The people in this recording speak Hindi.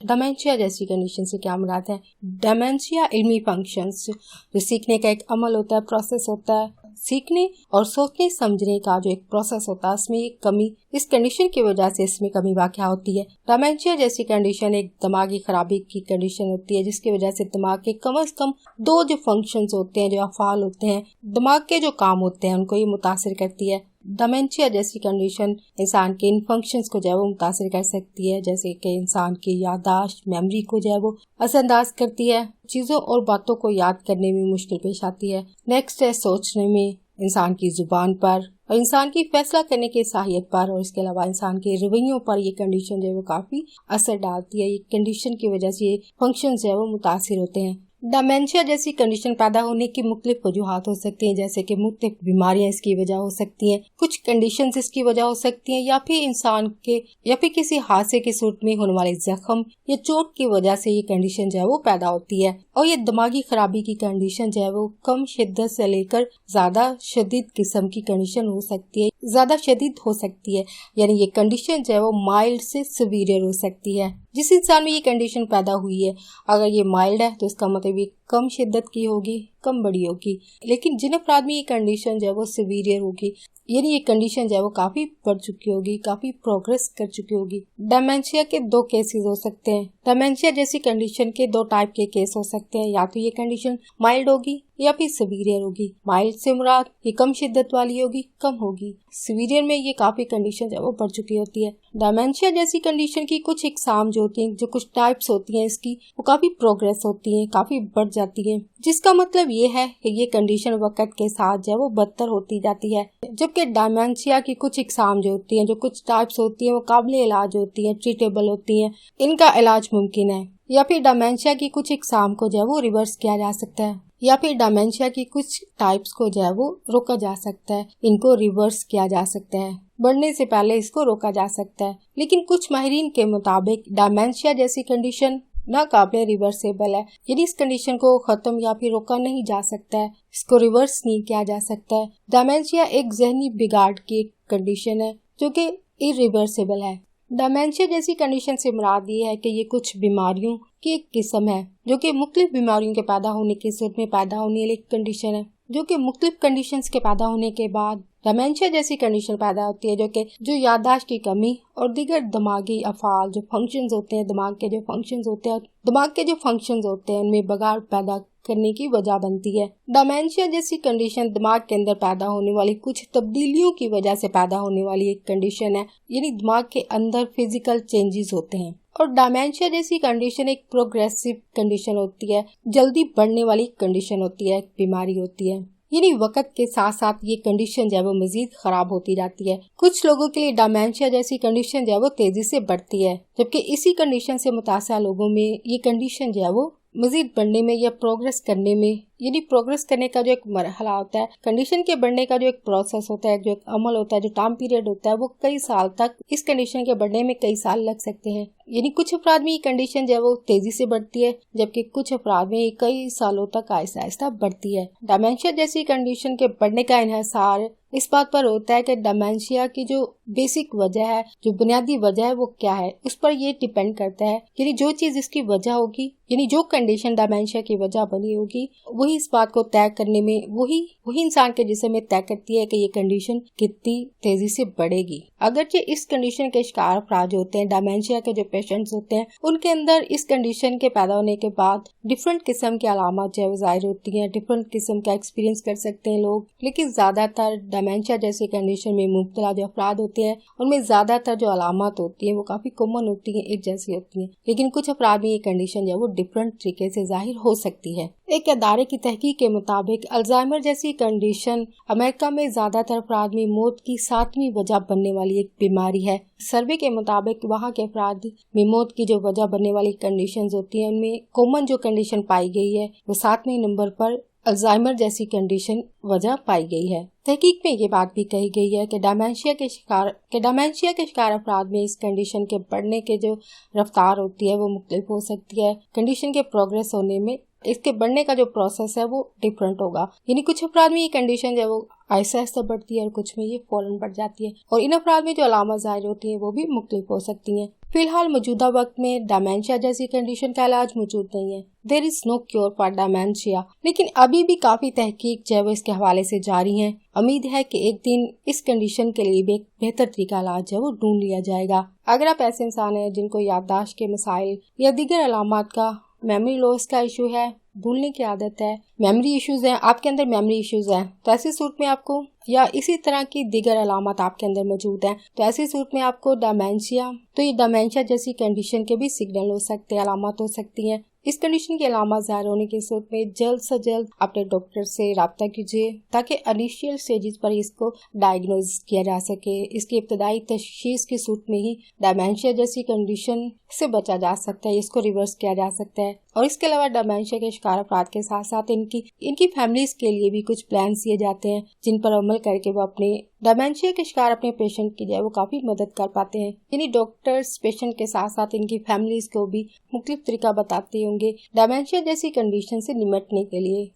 डेमेंशिया जैसी कंडीशन से क्या मुराद है? डेमेंशिया इल्मी फंक्शंस, जो सीखने का एक अमल होता है, प्रोसेस होता है, सीखने और सोचने समझने का जो एक प्रोसेस होता है, इसमें एक कमी, इस कंडीशन की वजह से इसमें कमी वाक़या होती है। डेमेंशिया जैसी कंडीशन एक दिमागी खराबी की कंडीशन होती है, जिसकी वजह से दिमाग के कम से कम 2 जो फंक्शंस होते हैं, जो अफ़ाल होते हैं, दिमाग के जो काम होते हैं, उनको ये मुतासिर करती है। डेमेंशिया जैसी कंडीशन इंसान के इन फंक्शंस को जो है वो मुतासिर कर सकती है, जैसे कि इंसान की याददाश्त, मेमोरी को जो है वो असरअंदाज करती है, चीज़ों और बातों को याद करने में मुश्किल पेश आती है। नेक्स्ट है सोचने में, इंसान की जुबान पर और इंसान की फैसला करने की साहियत पर, और इसके अलावा इंसान के रवैयों पर ये कंडीशन जो है वो काफ़ी असर डालती है। ये कंडीशन की वजह से ये फंक्शन जो है वो मुतासिर होते हैं। डेमेंशिया जैसी कंडीशन पैदा होने की मुख्तलिफ वजूहात हो सकती हैं, जैसे कि मुख्तलिफ बीमारियां इसकी वजह हो सकती हैं, कुछ कंडीशंस इसकी वजह हो सकती हैं, या फिर इंसान के या फिर किसी हादसे की सूरत में होने वाले जख्म या चोट की वजह से ये कंडीशन जो है वो पैदा होती है। और ये दिमागी खराबी की कंडीशन जो है वो कम शिद्दत से लेकर ज्यादा शदीद किस्म की कंडीशन हो सकती है, ज्यादा शदीद हो सकती है, यानी ये कंडीशन जो है वो माइल्ड से सीवियर हो सकती है। जिस इंसान में ये कंडीशन पैदा हुई है, अगर ये माइल्ड है तो इसका मतलब ये कम शिद्दत की होगी, कम बड़ी होगी। लेकिन जिन अफराद में ये कंडीशन जो है वो सीवियर होगी, यानी ये कंडीशन जो है वो काफी बढ़ चुकी होगी, काफी प्रोग्रेस कर चुकी होगी। डेमेंशिया के 2 केसेस हो सकते हैं। डेमेंशिया जैसी कंडीशन के 2 टाइप के केस हो सकते हैं, या तो ये कंडीशन माइल्ड होगी या फिर सीवियर होगी। माइल्ड से मुराद ये कम शिद्दत वाली होगी, कम होगी। सीवियर में ये काफी कंडीशन जो है वो बढ़ चुकी होती है। डेमेंशिया जैसी कंडीशन की कुछ इकसाम जो होती हैं, जो कुछ टाइप्स होती हैं इसकी, वो काफी प्रोग्रेस होती हैं, काफी बढ़ जाती है, जिसका मतलब ये है कि ये कंडीशन वक्त के साथ जो है वो बदतर होती जाती है। जबकि डेमेंशिया की कुछ इकसाम जो होती हैं, जो कुछ टाइप्स होती हैं, वो काबिल इलाज होती हैं, ट्रीटेबल होती हैं, इनका इलाज मुमकिन है। या फिर डेमेंशिया की कुछ इकसाम को जो है वो रिवर्स किया जा सकता है, या फिर डेमेंशिया की कुछ टाइप्स को जो है वो रोका जा सकता है, इनको रिवर्स किया जा सकता है, बढ़ने से पहले इसको रोका जा सकता है। लेकिन कुछ माहिरीन के मुताबिक डेमेंशिया जैसी कंडीशन नाकाबिले रिवर्सेबल है, यानी इस कंडीशन को खत्म या फिर रोका नहीं जा सकता है, इसको रिवर्स नहीं किया जा सकता है। डेमेंशिया एक जहनी बिगाड़ की कंडीशन है जो कि इरिवर्सेबल है। डेमेंशिया जैसी कंडीशन से मुराद ये है कि ये कुछ बीमारियों की एक किस्म है, जो कि मुख्तलिफ बीमारियों के पैदा होने की सूरत में पैदा होने वाली कंडीशन है, जो कि मुख्तलिफ कंडीशंस के पैदा होने के बाद डेमेंशिया जैसी कंडीशन पैदा होती है, जो याददाश्त की कमी और दीगर दिमागी अफ़ाल जो फंक्शंस होते हैं, दिमाग के जो फंक्शंस होते हैं उनमें बगाड़ पैदा करने की वजह बनती है। डेमेंशिया जैसी कंडीशन दिमाग के अंदर पैदा होने वाली कुछ तब्दीलियों की वजह से पैदा होने वाली एक कंडीशन है, यानी दिमाग के अंदर फिजिकल चेंजेस होते हैं। और डेमेंशिया जैसी कंडीशन एक प्रोग्रेसिव कंडीशन होती है, जल्दी बढ़ने वाली कंडीशन होती है, एक बीमारी होती है, यानी वक्त के साथ साथ ये कंडीशन जो है वो मजीद खराब होती जाती है। कुछ लोगों के लिए डेमेंशिया जैसी कंडीशन जो है वो तेजी से बढ़ती है, जबकि इसी कंडीशन से मुतासिर लोगों में ये कंडीशन जो है वो मजीद बढ़ने में या प्रोग्रेस करने में, यानी प्रोग्रेस करने का जो एक मरहला होता है, कंडीशन के बढ़ने का जो एक प्रोसेस होता है, जो एक अमल होता है, जो टाइम पीरियड होता है, वो कई साल तक, इस कंडीशन के बढ़ने में कई साल लग सकते हैं। यानी कुछ अफराद में ये कंडीशन जो है वो तेजी से बढ़ती है, जबकि कुछ अफराद में कई सालों तक आहिस्ता आहिस्ता बढ़ती है। डेमेंशिया जैसी कंडीशन के बढ़ने का इन्हिसार इस बात पर होता है कि डेमेंशिया की जो बेसिक वजह है, जो बुनियादी वजह है, वो क्या है, उस पर ये डिपेंड करता है। यानी जो चीज इसकी वजह होगी, यानी जो कंडीशन डेमेंशिया की वजह बनी होगी, वही इस बात को तय करने में, वही इंसान के जिस्म में तय करती है कि ये कंडीशन कितनी तेजी से बढ़ेगी। अगरचे इस कंडीशन के शिकार अफराद होते हैं, डेमेंशिया के जो पेशेंट्स होते हैं, उनके अंदर इस कंडीशन के पैदा होने के बाद डिफरेंट किस्म की अलामत जो है जाहिर होती हैं, डिफरेंट किस्म का एक्सपीरियंस कर सकते हैं लोग। लेकिन ज्यादातर डेमेंशिया जैसी कंडीशन में मुब्तला जो अफराद होते हैं, उनमें ज्यादातर जो अलामत होती है वो काफी कॉमन होती है, एक जैसी होती है। लेकिन कुछ अफराद में ये कंडीशन जो है वो डिफरेंट तरीके से जाहिर हो सकती है। एक अदारे की तहकीक के मुताबिक अल्जाइमर जैसी कंडीशन अमेरिका में ज्यादातर अफराद में मौत की 7वीं वजह बनने वाली एक बीमारी है। सर्वे के मुताबिक वहाँ के अफराद में मौत की जो वजह बनने वाली कंडीशंस होती हैं, उनमें कॉमन जो कंडीशन पाई गई है वो 7वें नंबर पर अल्जाइमर जैसी कंडीशन वजह पाई गई है। तहकीक में ये बात भी कही गई है कि डेमेंशिया के शिकार अफराद में इस कंडीशन के बढ़ने के जो रफ्तार होती है वो मुख्तलिफ हो सकती है। कंडीशन के प्रोग्रेस होने में इसके बढ़ने का जो प्रोसेस है वो डिफरेंट होगा। यानी कुछ अफराद में ये कंडीशन जो है वो आहिस्ता आहिस्ता बढ़ती है और कुछ में ये फौरन बढ़ जाती है, और इन अफराद में जो अलामत जाहिर होती है वो भी मुख्तलिफ हो सकती हैं। फिलहाल मौजूदा वक्त में डायमेंशिया जैसी कंडीशन का इलाज मौजूद नहीं है। There is no cure for dementia, लेकिन अभी भी काफी तहकीक जो है वो इसके हवाले से जारी है। उम्मीद है कि एक दिन इस कंडीशन के लिए भी एक बेहतर तरीका इलाज है वो ढूंढ लिया जाएगा। अगर आप ऐसे इंसान हैं जिनको याददाश्त के मसाइल या दीगर अलामात का, मेमोरी लॉस का इशू है, भूलने की आदत है, मेमोरी इश्यूज हैं, आपके अंदर मेमोरी इश्यूज हैं, तो ऐसी सूरत में आपको, या इसी तरह की दीगर अलामत आपके अंदर मौजूद हैं, तो ऐसी सूरत में आपको डायमेंशिया, तो ये डायमेंशिया जैसी कंडीशन के भी सिग्नल हो सकते हैं, अलामत हो सकती हैं। इस कंडीशन की अलामत ज़ाहिर होने की सूरत में जल्द से जल्द अपने डॉक्टर से रब्ता कीजिए ताकि इनिशियल स्टेजेस पर इसको डायग्नोज किया जा सके। इसकी इब्तदाई तशखीस की सूरत में ही डायमेंशिया जैसी कंडीशन से बचा जा सकता है, इसको रिवर्स किया जा सकता है। और इसके अलावा डायमेंशिया के शिकार अफराद के साथ साथ इनकी फैमिलीज के लिए भी कुछ प्लान दिए जाते हैं जिन पर अमल करके वो अपने डायमेंशिया के शिकार अपने पेशेंट की जो वो काफी मदद कर पाते हैं। यानी डॉक्टर्स पेशेंट के साथ साथ इनकी फैमिलीज को भी मुख्तलिफ तरीका बताते होंगे डायमेंशिया जैसी कंडीशन से निपटने के लिए।